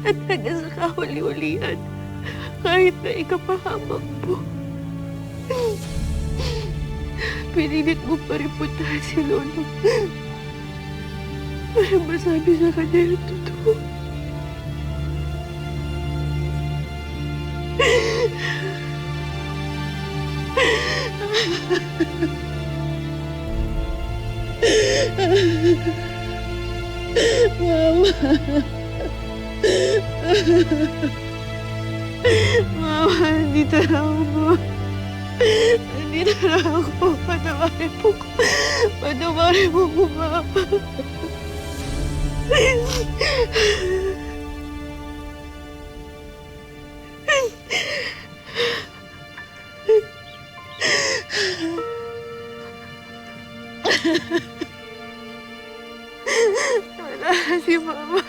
At hanggang sa kahuli-hulihan, kahit na ikapahamak mo, pinilit mo pa rin puntahan si Lolo para masabi sa kanya yung totoo. Mama. Mama, nandito na ako. Nandito na ako. Patawarin mo ko. Patawarin mo ko, Mama. Wala na si Mama.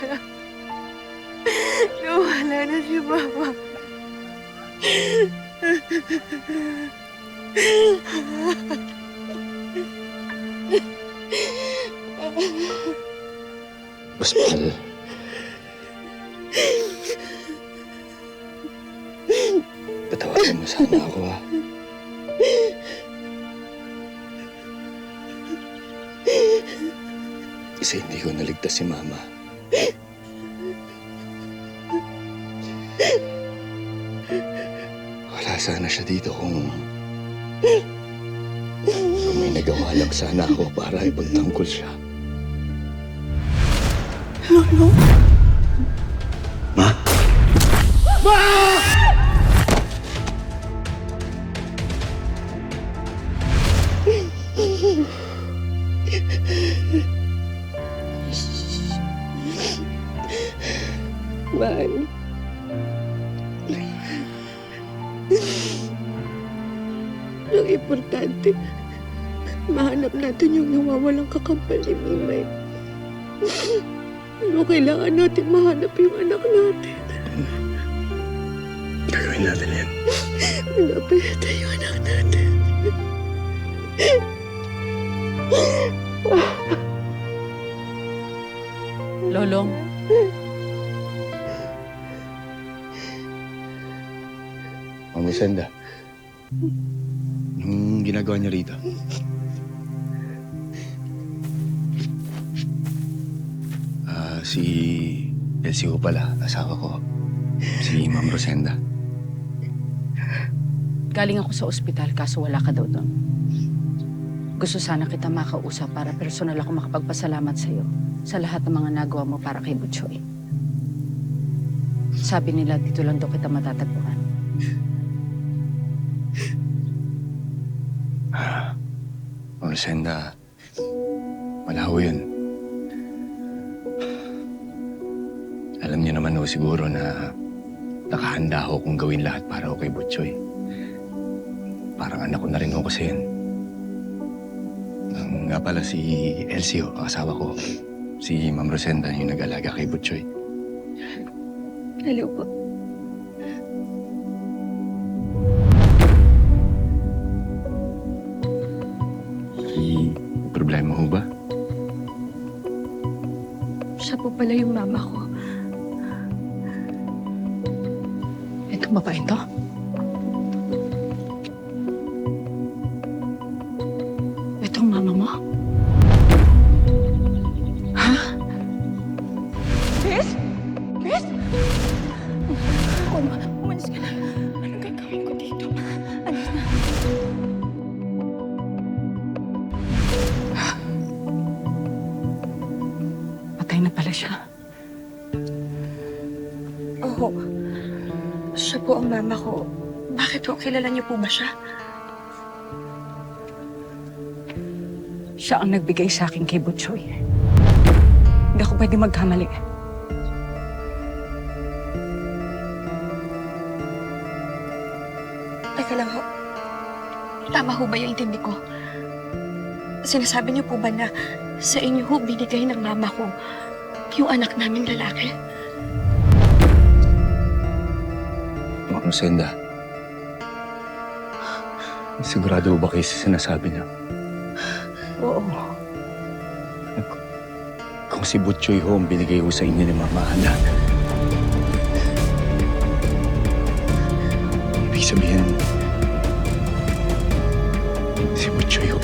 Nawala na si Mama. Pascual. Patawarin mo sana ako, ha? Kasi hindi ko naligtas si Mama. Wala sana siya dito kung may nagawa lang sana ako para ipagtanggol siya. Lolo? Ma? Ma! Mahal. Ang importante, mahanap natin yung nawawalang kakambal ni Mimay. Pero kailangan natin mahanap yung anak natin. Gagawin natin yan. Hanapin natin yung anak natin. Lolong. Mama Senda, anong ginagawa niya rito? Si Elsie ko pala, asawa ko. Si Ma'am Rosenda. Galing ako sa ospital kaso wala ka daw doon. Gusto sana kita makausap para personal ako makapagpasalamat sa'yo sa lahat ng mga nagawa mo para kay Butchoy. Sabi nila dito lang daw kita matatagpuan. Ma'am Rosenda, malaho yun. Alam niyo naman ho siguro na nakahanda ho kung gawin lahat para ho kay Butchoy. Parang anak ko na rin ho kasi yun. Nga pala si Elsie ho, ang asawa ko. Si Ma'am Rosenda yung nag-alaga kay Butchoy. Hello po. May problema ho ba? Siya po pala yung mama ko. Itong babae to? Itong mama mo? Ha? Chris? Chris? Umalis ka na. Anong gagawin ko dito? Alis na. Patay na pala siya. Oo. Siya po ang mama ko. Bakit po? Kilala niyo po ba siya? Siya ang nagbigay sa akin kay Butchoy. Hindi ako pwede magkamali. Teka lang ho. Tama ho ba yung intindi ko? Sinasabi niyo po ba na sa inyo ho binigay ng mama ko yung anak naming lalaki? Ma'am Rosenda, sigurado ba kayo sa sinasabi niya? Oo. Kung si Butchoy ho ang binigay ho sa inyo ni Mama Ana, ibig sabihin, si Butchoy ho.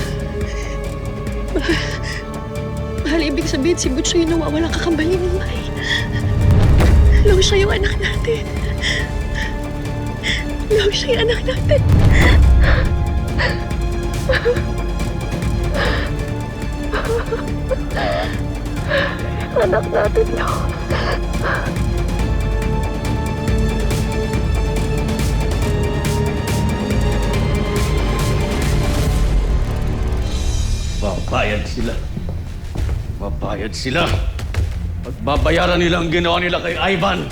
Mahal, ibig sabihin si Butchoy nawawala kakambali ni May. Long siya yung anak natin. Long siya yung anak natin. Anak natin, Long. Babayad sila. Babayad sila. Pagbabayaran nila ang ginawa nila kay Ivan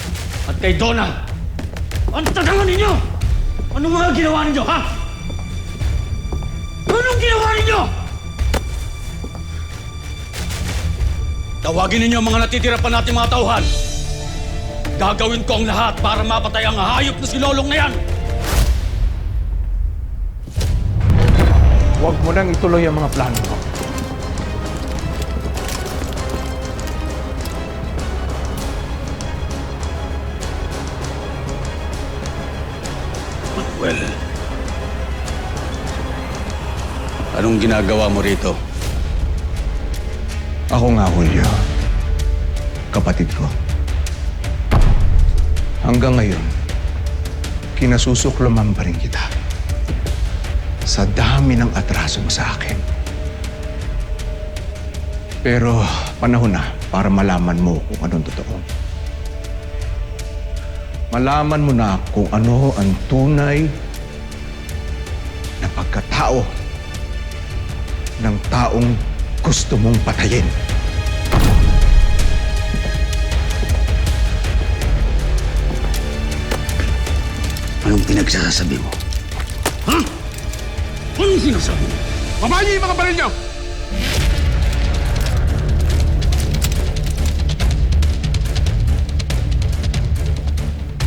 at kay Donna. Ang tatangan ninyo! Anong mga ginawa ninyo, ha? Anong ginawa ninyo? Tawagin ninyo ang mga natitira pa nating mga tauhan. Gagawin ko ang lahat para mapatay ang hayop na si Lolong na yan. Huwag mo nang ituloy ang mga plano mo. Manuel, anong ginagawa mo rito? Ako nga, Julio. Kapatid ko. Hanggang ngayon, kinasusuklaman pa rin kita. Sa dami ng atraso mo sa akin. Pero panahon na para malaman mo kung anong totoo. Malaman mo na kung ano ang tunay na pagkatao ng taong gusto mong patayin. Anong pinagsasabi mo? Ha? Anong sinasabi mo? Mamayi yung mga baril niyo!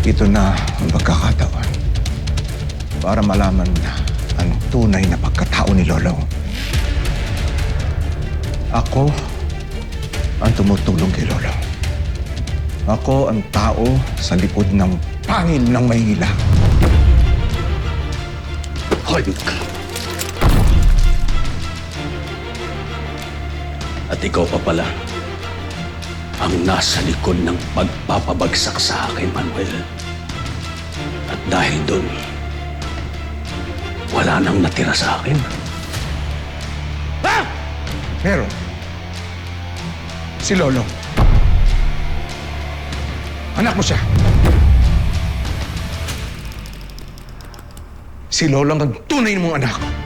Ito na ang pagkakataon para malaman mo na ang tunay na pagkatao ni Lolo. Ako ang tumutulong kay Lolo. Ako ang tao sa likod ng pangil ng Maynila. Hayop ka. At ikaw pa pala ang nasa likod ng pagpapabagsak sa akin, Manuel. At dahil doon, wala nang natira sa akin. Ha? Meron. Si Lolo. Anak mo siya. Si Lolo ang tunay mong anak.